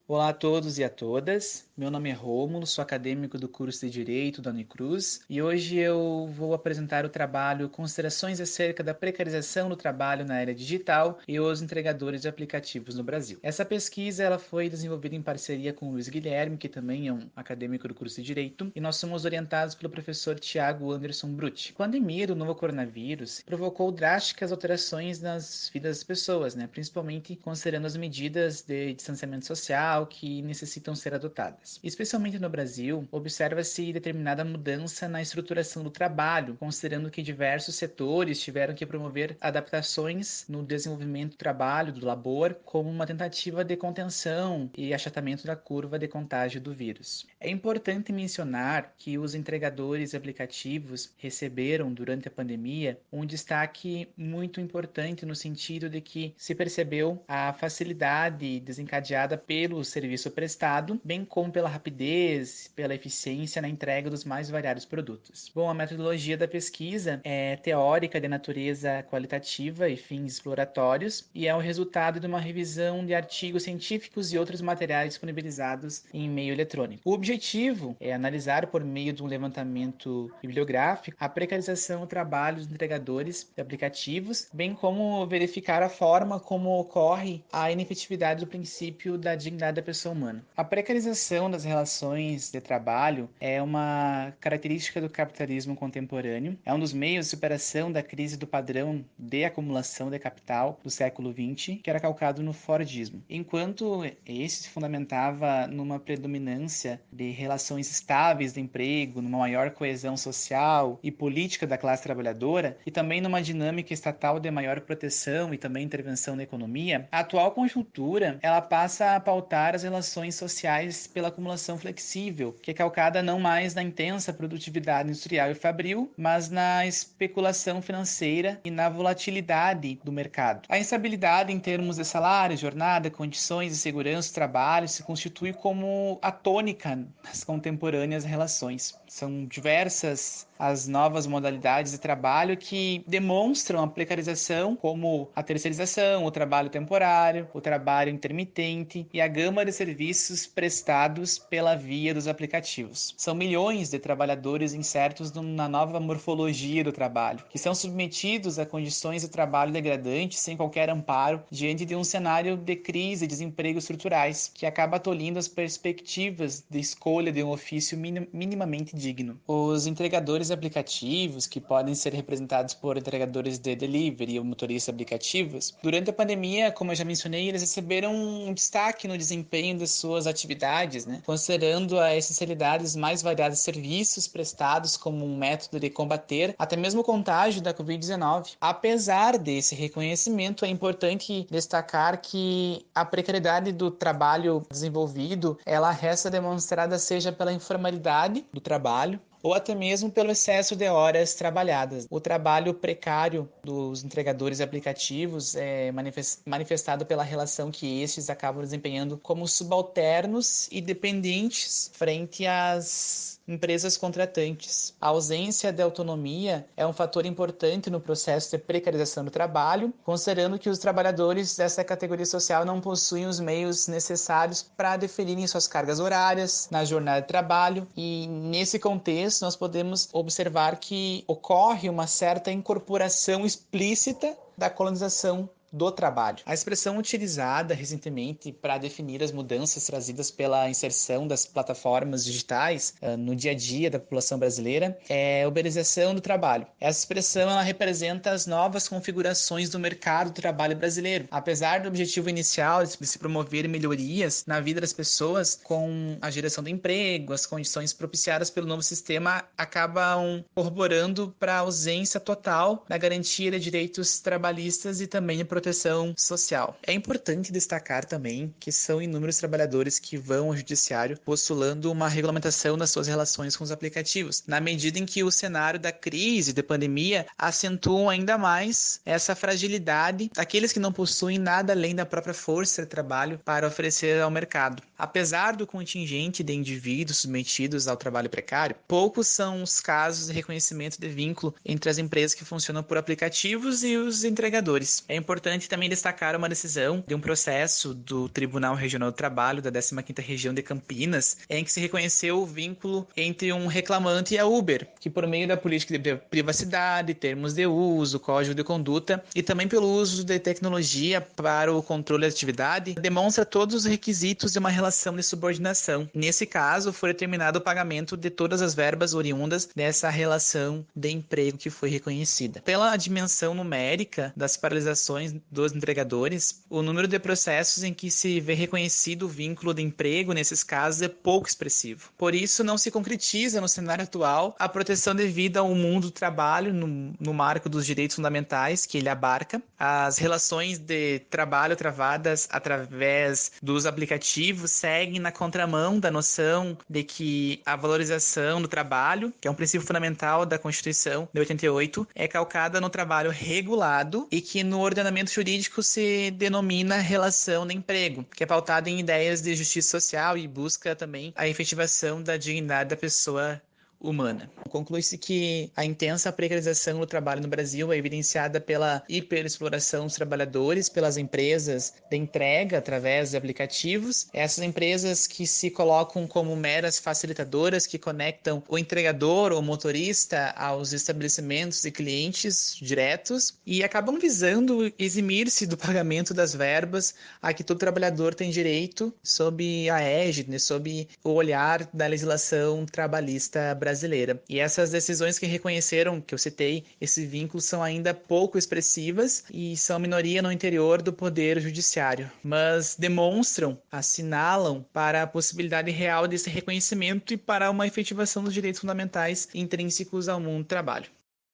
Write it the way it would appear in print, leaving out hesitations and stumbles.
Olá a todos e a todas. Meu nome é Rômulo, sou acadêmico do curso de Direito da Unicruz e hoje eu vou apresentar o trabalho Considerações acerca da precarização do trabalho na era digital e os entregadores de aplicativos no Brasil. Essa pesquisa ela foi desenvolvida em parceria com o Luiz Guilherme, que também é um acadêmico do curso de Direito, e nós somos orientados pelo professor Tiago Anderson Brutti. A pandemia do novo coronavírus provocou drásticas alterações nas vidas das pessoas, principalmente considerando as medidas de distanciamento social que necessitam ser adotadas. Especialmente no Brasil, observa-se determinada mudança na estruturação do trabalho, considerando que diversos setores tiveram que promover adaptações no desenvolvimento do trabalho, do labor, como uma tentativa de contenção e achatamento da curva de contágio do vírus. É importante mencionar que os entregadores aplicativos receberam, durante a pandemia, um destaque muito importante no sentido de que se percebeu a facilidade desencadeada pelo serviço prestado, bem como pela rapidez, pela eficiência na entrega dos mais variados produtos. Bom, a metodologia da pesquisa é teórica de natureza qualitativa e fins exploratórios e é o resultado de uma revisão de artigos científicos e outros materiais disponibilizados em meio eletrônico. O objetivo é analisar, por meio de um levantamento bibliográfico, a precarização do trabalho dos entregadores de aplicativos, bem como verificar a forma como ocorre a inefetividade do princípio da dignidade da pessoa humana. A precarização das relações de trabalho é uma característica do capitalismo contemporâneo, é um dos meios de superação da crise do padrão de acumulação de capital do século XX, que era calcado no Fordismo. Enquanto esse se fundamentava numa predominância de relações estáveis de emprego, numa maior coesão social e política da classe trabalhadora, e também numa dinâmica estatal de maior proteção e também intervenção na economia, a atual conjuntura ela passa a pautar as relações sociais pela acumulação flexível, que é calcada não mais na intensa produtividade industrial e fabril, mas na especulação financeira e na volatilidade do mercado. A instabilidade em termos de salário, jornada, condições de segurança do trabalho se constitui como a tônica nas contemporâneas relações. São diversas as novas modalidades de trabalho que demonstram a precarização, como a terceirização, o trabalho temporário, o trabalho intermitente e a gama de serviços prestados pela via dos aplicativos. São milhões de trabalhadores insertos na nova morfologia do trabalho, que são submetidos a condições de trabalho degradantes sem qualquer amparo diante de um cenário de crise e desemprego estruturais que acaba tolhindo as perspectivas de escolha de um ofício minimamente digno. Os entregadores aplicativos, que podem ser representados por entregadores de delivery ou motoristas aplicativos, durante a pandemia, como eu já mencionei, eles receberam um destaque no desempenho das suas atividades, considerando a essencialidade dos mais variados serviços prestados como um método de combater até mesmo o contágio da Covid-19. Apesar desse reconhecimento, é importante destacar que a precariedade do trabalho desenvolvido, ela resta demonstrada seja pela informalidade do trabalho, ou até mesmo pelo excesso de horas trabalhadas. O trabalho precário dos entregadores aplicativos é manifestado pela relação que estes acabam desempenhando como subalternos e dependentes frente às empresas contratantes. A ausência de autonomia é um fator importante no processo de precarização do trabalho, considerando que os trabalhadores dessa categoria social não possuem os meios necessários para definirem suas cargas horárias na jornada de trabalho, e nesse contexto nós podemos observar que ocorre uma certa incorporação explícita da colonização do trabalho. A expressão utilizada recentemente para definir as mudanças trazidas pela inserção das plataformas digitais no dia a dia da população brasileira é uberização do trabalho. Essa expressão ela representa as novas configurações do mercado do trabalho brasileiro. Apesar do objetivo inicial de se promover melhorias na vida das pessoas com a geração do emprego, as condições propiciadas pelo novo sistema acabam corroborando para a ausência total da garantia de direitos trabalhistas e também de proteção social. É importante destacar também que são inúmeros trabalhadores que vão ao judiciário postulando uma regulamentação nas suas relações com os aplicativos, na medida em que o cenário da crise, da pandemia, acentuam ainda mais essa fragilidade daqueles que não possuem nada além da própria força de trabalho para oferecer ao mercado. Apesar do contingente de indivíduos submetidos ao trabalho precário, poucos são os casos de reconhecimento de vínculo entre as empresas que funcionam por aplicativos e os entregadores. É importante também destacar uma decisão de um processo do Tribunal Regional do Trabalho da 15ª Região de Campinas, em que se reconheceu o vínculo entre um reclamante e a Uber, que por meio da política de privacidade, termos de uso, código de conduta e também pelo uso de tecnologia para o controle da atividade, demonstra todos os requisitos de uma relação de subordinação. Nesse caso, foi determinado o pagamento de todas as verbas oriundas dessa relação de emprego que foi reconhecida. Pela dimensão numérica das paralisações dos entregadores, o número de processos em que se vê reconhecido o vínculo de emprego nesses casos é pouco expressivo. Por isso, não se concretiza no cenário atual a proteção devida ao mundo do trabalho no marco dos direitos fundamentais que ele abarca. As relações de trabalho travadas através dos aplicativos seguem na contramão da noção de que a valorização do trabalho, que é um princípio fundamental da Constituição de 88, é calcada no trabalho regulado e que no ordenamento jurídico se denomina relação de emprego, que é pautada em ideias de justiça social e busca também a efetivação da dignidade da pessoa humana. Conclui-se que a intensa precarização do trabalho no Brasil é evidenciada pela hiperexploração dos trabalhadores pelas empresas de entrega através de aplicativos. Essas empresas que se colocam como meras facilitadoras que conectam o entregador ou motorista aos estabelecimentos e clientes diretos e acabam visando eximir-se do pagamento das verbas a que todo trabalhador tem direito sob a égide, sob o olhar da legislação trabalhista brasileira. E essas decisões que reconheceram, que eu citei, esse vínculo são ainda pouco expressivas e são minoria no interior do poder judiciário, mas demonstram, assinalam para a possibilidade real desse reconhecimento e para uma efetivação dos direitos fundamentais intrínsecos ao mundo do trabalho.